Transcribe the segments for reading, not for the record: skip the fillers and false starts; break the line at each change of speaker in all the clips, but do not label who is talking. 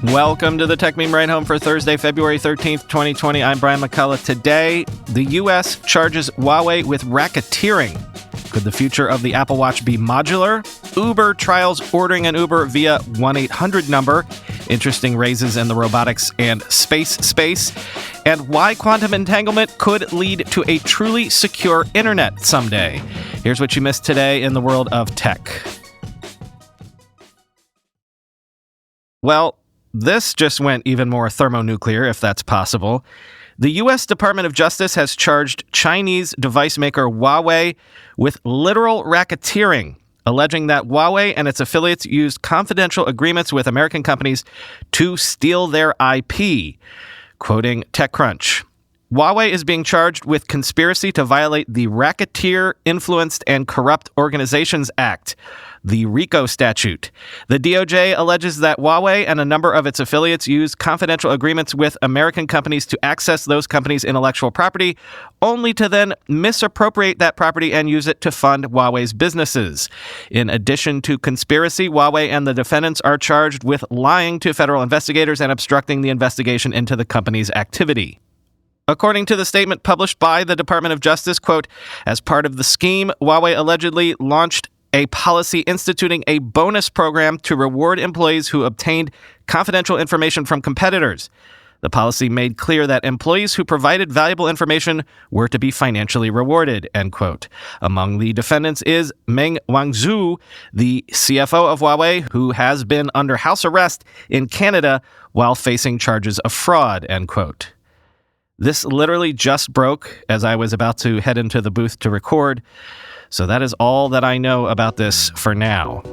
Welcome to the Tech Meme Ride Home for Thursday, February 13th, 2020. I'm Brian McCullough. Today, the U.S. charges Huawei with racketeering. Could the future of the Apple Watch be modular? Uber trials ordering an Uber via 1-800 number. Interesting raises in the robotics and space. And why quantum entanglement could lead to a truly secure internet someday. Here's what you missed today in the world of tech. Well, this just went even more thermonuclear, if that's possible. The U.S. Department of Justice has charged Chinese device maker Huawei with literal racketeering, alleging that Huawei and its affiliates used confidential agreements with American companies to steal their IP. Quoting TechCrunch, Huawei is being charged with conspiracy to violate the Racketeer, Influenced, and Corrupt Organizations Act, the RICO statute. The DOJ alleges that Huawei and a number of its affiliates used confidential agreements with American companies to access those companies' intellectual property, only to then misappropriate that property and use it to fund Huawei's businesses. In addition to conspiracy, Huawei and the defendants are charged with lying to federal investigators and obstructing the investigation into the company's activity. According to the statement published by the Department of Justice, quote, as part of the scheme, Huawei allegedly launched a policy instituting a bonus program to reward employees who obtained confidential information from competitors. The policy made clear that employees who provided valuable information were to be financially rewarded, end quote. Among the defendants is Meng Wanzhou, the CFO of Huawei, who has been under house arrest in Canada while facing charges of fraud, end quote. This literally just broke as I was about to head into the booth to record. So that is all that I know about this for now.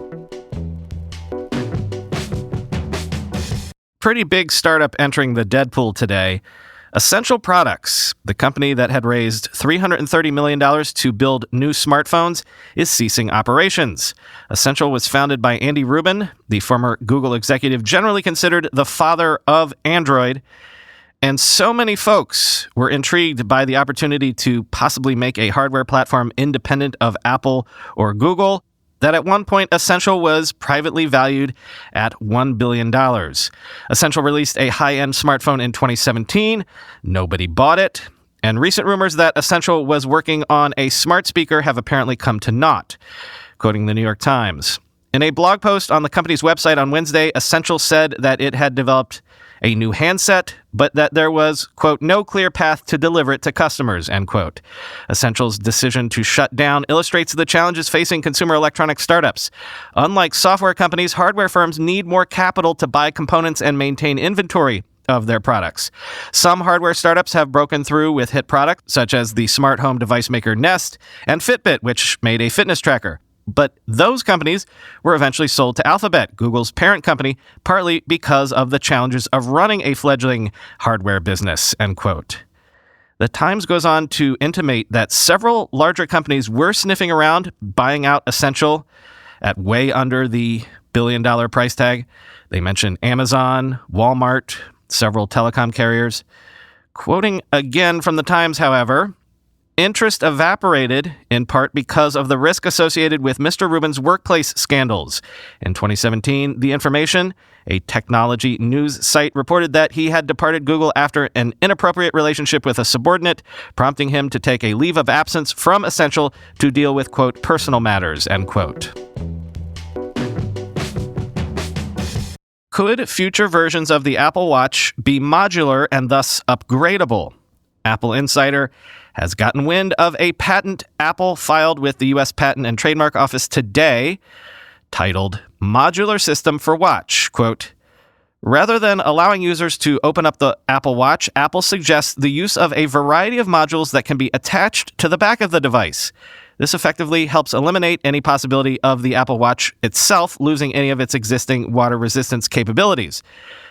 Pretty big startup entering the Deadpool today. Essential Products, the company that had raised $330 million to build new smartphones, is ceasing operations. Essential was founded by Andy Rubin, the former Google executive generally considered the father of Android. And so many folks were intrigued by the opportunity to possibly make a hardware platform independent of Apple or Google that at one point Essential was privately valued at $1 billion. Essential released a high-end smartphone in 2017. Nobody bought it. And recent rumors that Essential was working on a smart speaker have apparently come to naught. Quoting the New York Times. In a blog post on the company's website on Wednesday, Essential said that it had developed a new handset, but that there was, quote, no clear path to deliver it to customers, end quote. Essential's decision to shut down illustrates the challenges facing consumer electronic startups. Unlike software companies, hardware firms need more capital to buy components and maintain inventory of their products. Some hardware startups have broken through with hit products, such as the smart home device maker Nest and Fitbit, which made a fitness tracker. But those companies were eventually sold to Alphabet, Google's parent company, partly because of the challenges of running a fledgling hardware business, end quote. The Times goes on to intimate that several larger companies were sniffing around, buying out Essential at way under the billion-dollar price tag. They mention Amazon, Walmart, several telecom carriers. Quoting again from the Times, however, interest evaporated in part because of the risk associated with Mr. Rubin's workplace scandals. In 2017, The Information, a technology news site, reported that he had departed Google after an inappropriate relationship with a subordinate, prompting him to take a leave of absence from Essential to deal with, quote, personal matters, end quote. Could future versions of the Apple Watch be modular and thus upgradable? Apple Insider has gotten wind of a patent Apple filed with the U.S. Patent and Trademark Office today, titled Modular System for Watch. Quote, rather than allowing users to open up the Apple Watch, Apple suggests the use of a variety of modules that can be attached to the back of the device. This effectively helps eliminate any possibility of the Apple Watch itself losing any of its existing water resistance capabilities.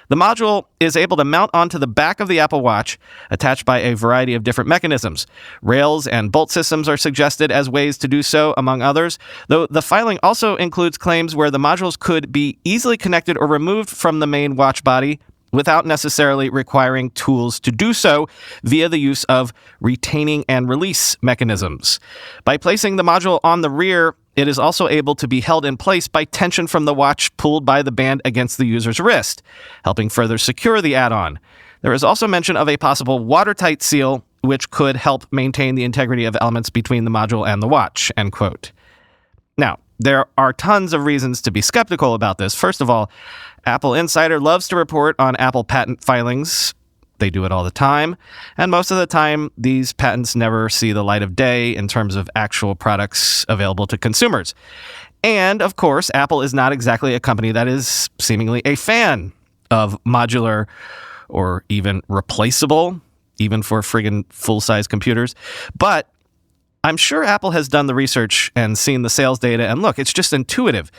The module is able to mount onto the back of the Apple Watch, attached by a variety of different mechanisms. Rails and bolt systems are suggested as ways to do so, among others, though the filing also includes claims where the modules could be easily connected or removed from the main watch body, without necessarily requiring tools to do so via the use of retaining and release mechanisms. By placing the module on the rear, it is also able to be held in place by tension from the watch pulled by the band against the user's wrist, helping further secure the add-on. There is also mention of a possible watertight seal, which could help maintain the integrity of elements between the module and the watch, end quote. Now, there are tons of reasons to be skeptical about this. First of all, Apple Insider loves to report on Apple patent filings. They do it all the time. And most of the time, these patents never see the light of day in terms of actual products available to consumers. And, of course, Apple is not exactly a company that is seemingly a fan of modular or even replaceable, even for friggin' full-size computers. But I'm sure Apple has done the research and seen the sales data, and look, it's just intuitive.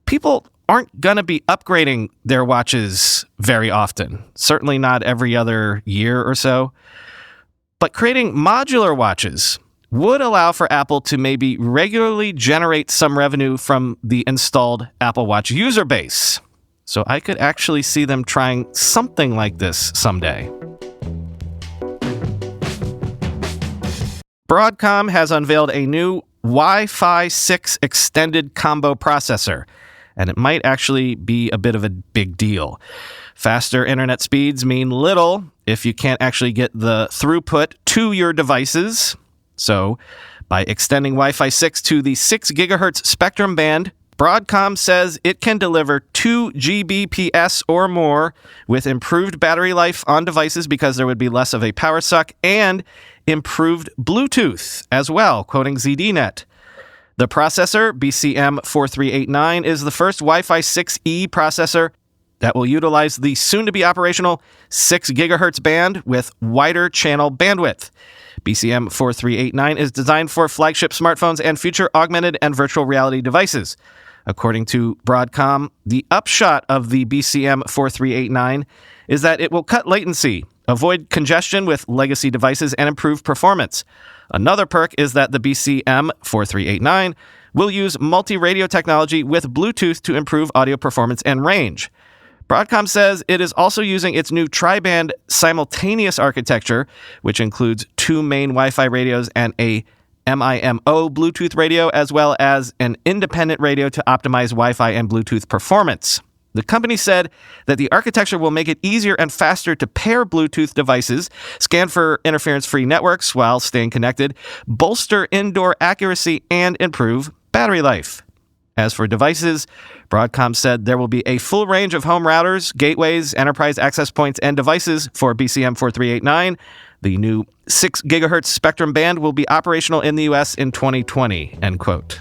People aren't going to be upgrading their watches very often, certainly not every other year or so. But creating modular watches would allow for Apple to maybe regularly generate some revenue from the installed Apple Watch user base. So I could actually see them trying something like this someday. Broadcom has unveiled a new Wi-Fi 6 extended combo processor, and it might actually be a bit of a big deal. Faster internet speeds mean little if you can't actually get the throughput to your devices. So, by extending Wi-Fi 6 to the 6 gigahertz spectrum band, Broadcom says it can deliver 2 Gbps or more with improved battery life on devices because there would be less of a power suck, and improved Bluetooth as well, quoting ZDNet. The processor, BCM4389, is the first Wi-Fi 6E processor that will utilize the soon-to-be operational 6 gigahertz band with wider channel bandwidth. BCM4389 is designed for flagship smartphones and future augmented and virtual reality devices. According to Broadcom, the upshot of the BCM4389 is that it will cut latency, avoid congestion with legacy devices, and improve performance. Another perk is that the BCM4389 will use multi-radio technology with Bluetooth to improve audio performance and range. Broadcom says it is also using its new tri-band simultaneous architecture, which includes 2 main Wi-Fi radios and a MIMO Bluetooth radio, as well as an independent radio to optimize Wi-Fi and Bluetooth performance. The company said that the architecture will make it easier and faster to pair Bluetooth devices, scan for interference-free networks while staying connected, bolster indoor accuracy, and improve battery life. As for devices, Broadcom said there will be a full range of home routers, gateways, enterprise access points, and devices for BCM4389. The new 6 gigahertz spectrum band will be operational in the U.S. in 2020, end quote.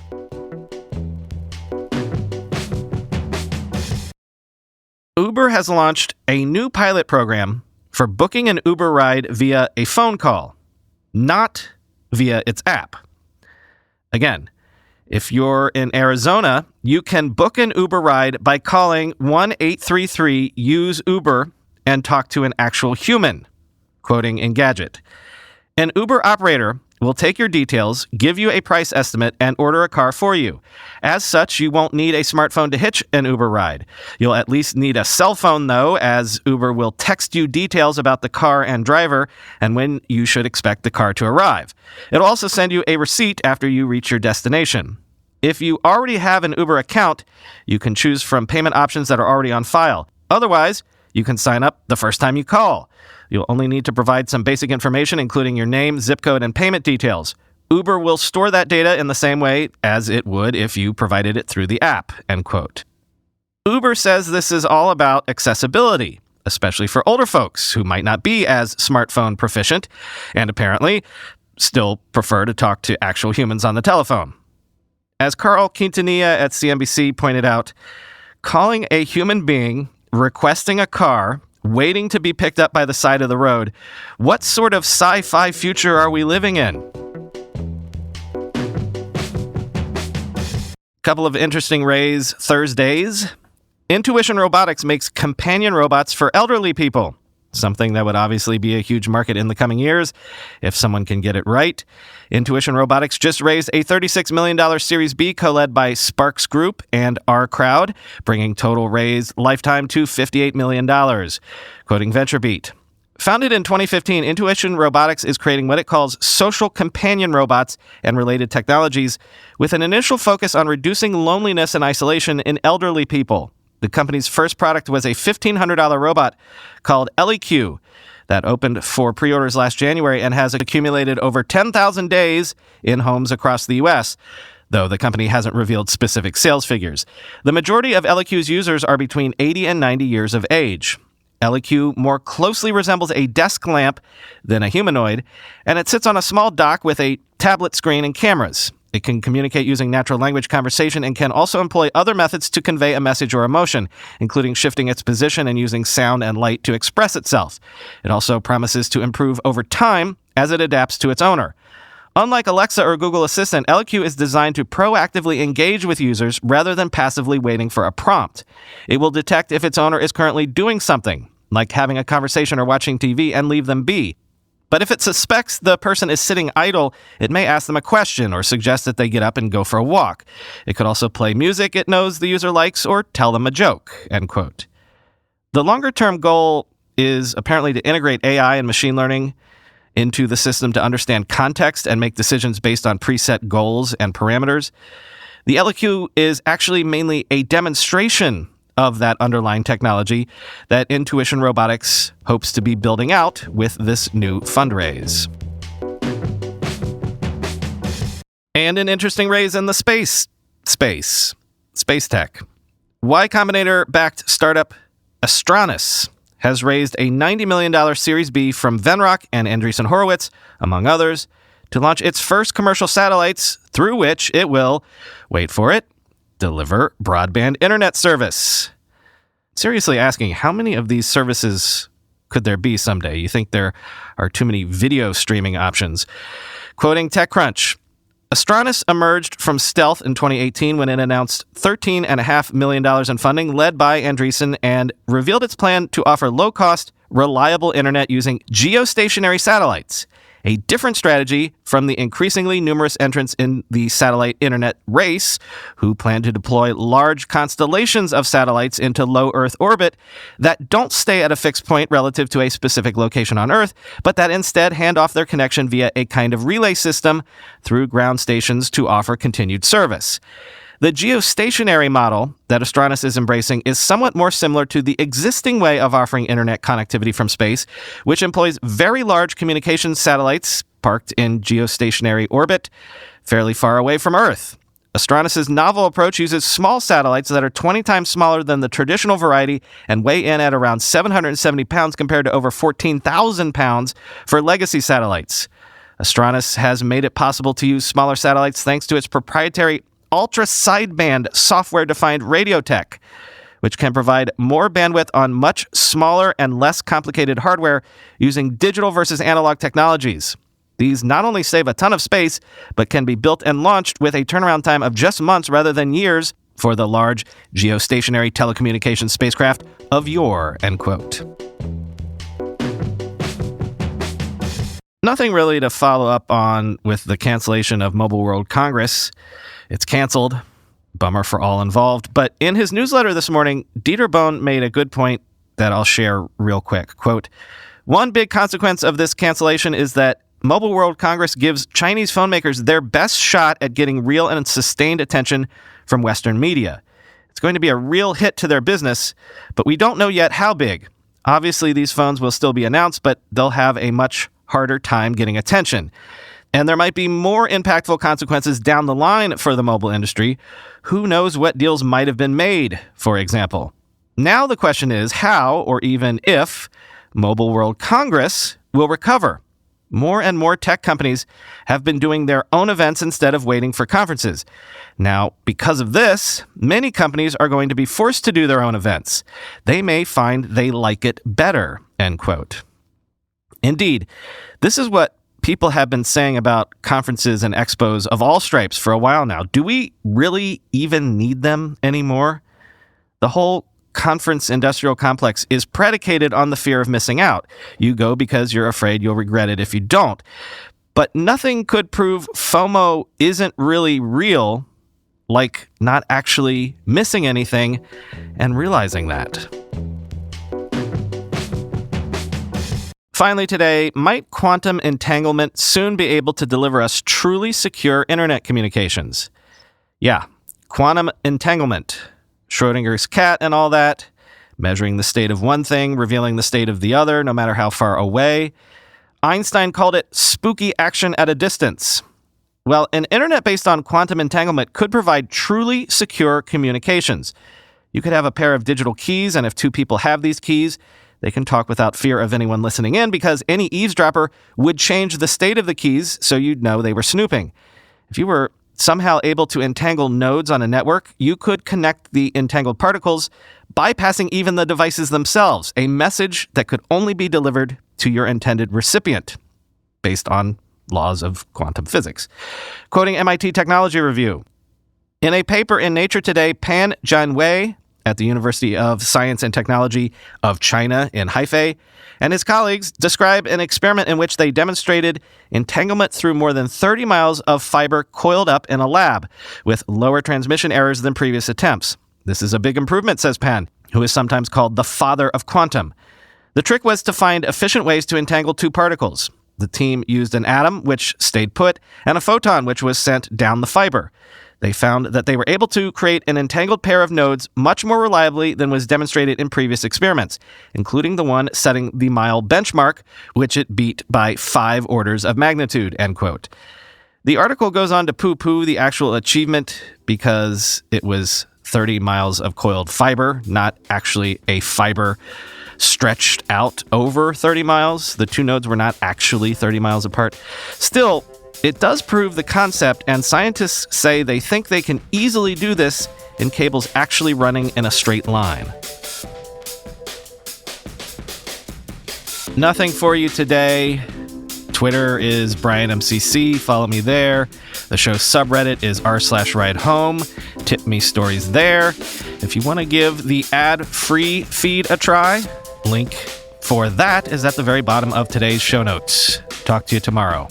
Uber has launched a new pilot program for booking an Uber ride via a phone call, not via its app. Again, if you're in Arizona, you can book an Uber ride by calling 1-833-USE-UBER and talk to an actual human, quoting Engadget. An Uber operator will take your details, give you a price estimate, and order a car for you. As such, you won't need a smartphone to hitch an Uber ride. You'll at least need a cell phone, though, as Uber will text you details about the car and driver and when you should expect the car to arrive. It'll also send you a receipt after you reach your destination. If you already have an Uber account, you can choose from payment options that are already on file. Otherwise, you can sign up the first time you call. You'll only need to provide some basic information, including your name, zip code, and payment details. Uber will store that data in the same way as it would if you provided it through the app, end quote. Uber says this is all about accessibility, especially for older folks who might not be as smartphone proficient and apparently still prefer to talk to actual humans on the telephone. As Carl Quintanilla at CNBC pointed out, calling a human being, requesting a car, waiting to be picked up by the side of the road, what sort of sci-fi future are we living in? Couple of interesting Rays Thursdays. Intuition Robotics makes companion robots for elderly people. something that would obviously be a huge market in the coming years if someone can get it right. Intuition Robotics just raised a $36 million Series B co-led by Sparks Group and R Crowd, bringing total raise lifetime to $58 million. Quoting VentureBeat, founded in 2015, Intuition Robotics is creating what it calls social companion robots and related technologies with an initial focus on reducing loneliness and isolation in elderly people. The company's first product was a $1,500 robot called LEQ that opened for pre-orders last January and has accumulated over 10,000 days in homes across the U.S., though the company hasn't revealed specific sales figures. The majority of LEQ's users are between 80 and 90 years of age. LEQ more closely resembles a desk lamp than a humanoid, and it sits on a small dock with a tablet screen and cameras. It can communicate using natural language conversation and can also employ other methods to convey a message or emotion, including shifting its position and using sound and light to express itself. It also promises to improve over time as it adapts to its owner. Unlike Alexa or Google Assistant, LEQ is designed to proactively engage with users rather than passively waiting for a prompt. It will detect if its owner is currently doing something, like having a conversation or watching TV, and leave them be. But if it suspects the person is sitting idle, it may ask them a question or suggest that they get up and go for a walk. It could also play music it knows the user likes or tell them a joke, end quote. The longer-term goal is apparently to integrate AI and machine learning into the system to understand context and make decisions based on preset goals and parameters. The LEQ is actually mainly a demonstration of that underlying technology that Intuition Robotics hopes to be building out with this new fundraise. And an interesting raise in the space tech. Y Combinator-backed startup Astranis has raised a $90 million Series B from Venrock and Andreessen Horowitz, among others, to launch its first commercial satellites through which it will, wait for it, deliver broadband internet service. Seriously asking, how many of these services could there be someday? You think there are too many video streaming options? Quoting TechCrunch, Astranis emerged from stealth in 2018 when it announced $13.5 million in funding led by Andreessen and revealed its plan to offer low-cost, reliable internet using geostationary satellites, a different strategy from the increasingly numerous entrants in the satellite internet race who plan to deploy large constellations of satellites into low Earth orbit that don't stay at a fixed point relative to a specific location on Earth, but that instead hand off their connection via a kind of relay system through ground stations to offer continued service. The geostationary model that Astranis is embracing is somewhat more similar to the existing way of offering internet connectivity from space, which employs very large communications satellites parked in geostationary orbit, fairly far away from Earth. Astranis' novel approach uses small satellites that are 20 times smaller than the traditional variety and weigh in at around 770 pounds compared to over 14,000 pounds for legacy satellites. Astranis has made it possible to use smaller satellites thanks to its proprietary ultra-sideband software-defined radio tech, which can provide more bandwidth on much smaller and less complicated hardware using digital versus analog technologies. These not only save a ton of space, but can be built and launched with a turnaround time of just months rather than years for the large geostationary telecommunications spacecraft of yore, end quote. Nothing really to follow up on with the cancellation of Mobile World Congress. It's canceled. Bummer for all involved. But in his newsletter this morning, Dieter Bohn made a good point that I'll share real quick. Quote, one big consequence of this cancellation is that Mobile World Congress gives Chinese phone makers their best shot at getting real and sustained attention from Western media. It's going to be a real hit to their business, but we don't know yet how big. Obviously, these phones will still be announced, but they'll have a much harder time getting attention. And there might be more impactful consequences down the line for the mobile industry. Who knows what deals might have been made, for example. Now the question is how, or even if, Mobile World Congress will recover. More and more tech companies have been doing their own events instead of waiting for conferences. Now, because of this, many companies are going to be forced to do their own events. They may find they like it better, end quote. Indeed, this is what people have been saying about conferences and expos of all stripes for a while now. Do we really even need them anymore? The whole conference industrial complex is predicated on the fear of missing out. You go because you're afraid you'll regret it if you don't. But nothing could prove FOMO isn't really real, like not actually missing anything and realizing that. Finally today, might quantum entanglement soon be able to deliver us truly secure internet communications? Yeah, quantum entanglement. Schrodinger's cat and all that, measuring the state of one thing, revealing the state of the other, no matter how far away. Einstein called it spooky action at a distance. Well, an internet based on quantum entanglement could provide truly secure communications. You could have a pair of digital keys, and if two people have these keys, they can talk without fear of anyone listening in because any eavesdropper would change the state of the keys so you'd know they were snooping. If you were somehow able to entangle nodes on a network, you could connect the entangled particles, bypassing even the devices themselves, a message that could only be delivered to your intended recipient, based on laws of quantum physics. Quoting MIT Technology Review, in a paper in Nature Today, Pan Jianwei at the University of Science and Technology of China in Hefei and his colleagues describe an experiment in which they demonstrated entanglement through more than 30 miles of fiber coiled up in a lab, with lower transmission errors than previous attempts. This is a big improvement, says Pan, who is sometimes called the father of quantum. The trick was to find efficient ways to entangle two particles. The team used an atom, which stayed put, and a photon, which was sent down the fiber. They found that they were able to create an entangled pair of nodes much more reliably than was demonstrated in previous experiments, including the one setting the mile benchmark, which it beat by 5 orders of magnitude, end quote. The article goes on to poo-poo the actual achievement because it was 30 miles of coiled fiber, not actually a fiber stretched out over 30 miles. The two nodes were not actually 30 miles apart. Still, it does prove the concept, and scientists say they think they can easily do this in cables actually running in a straight line. Nothing for you today. Twitter is BrianMCC. Follow me there. The show's subreddit is r/ridehome. Tip me stories there. If you want to give the ad-free feed a try, link for that is at the very bottom of today's show notes. Talk to you tomorrow.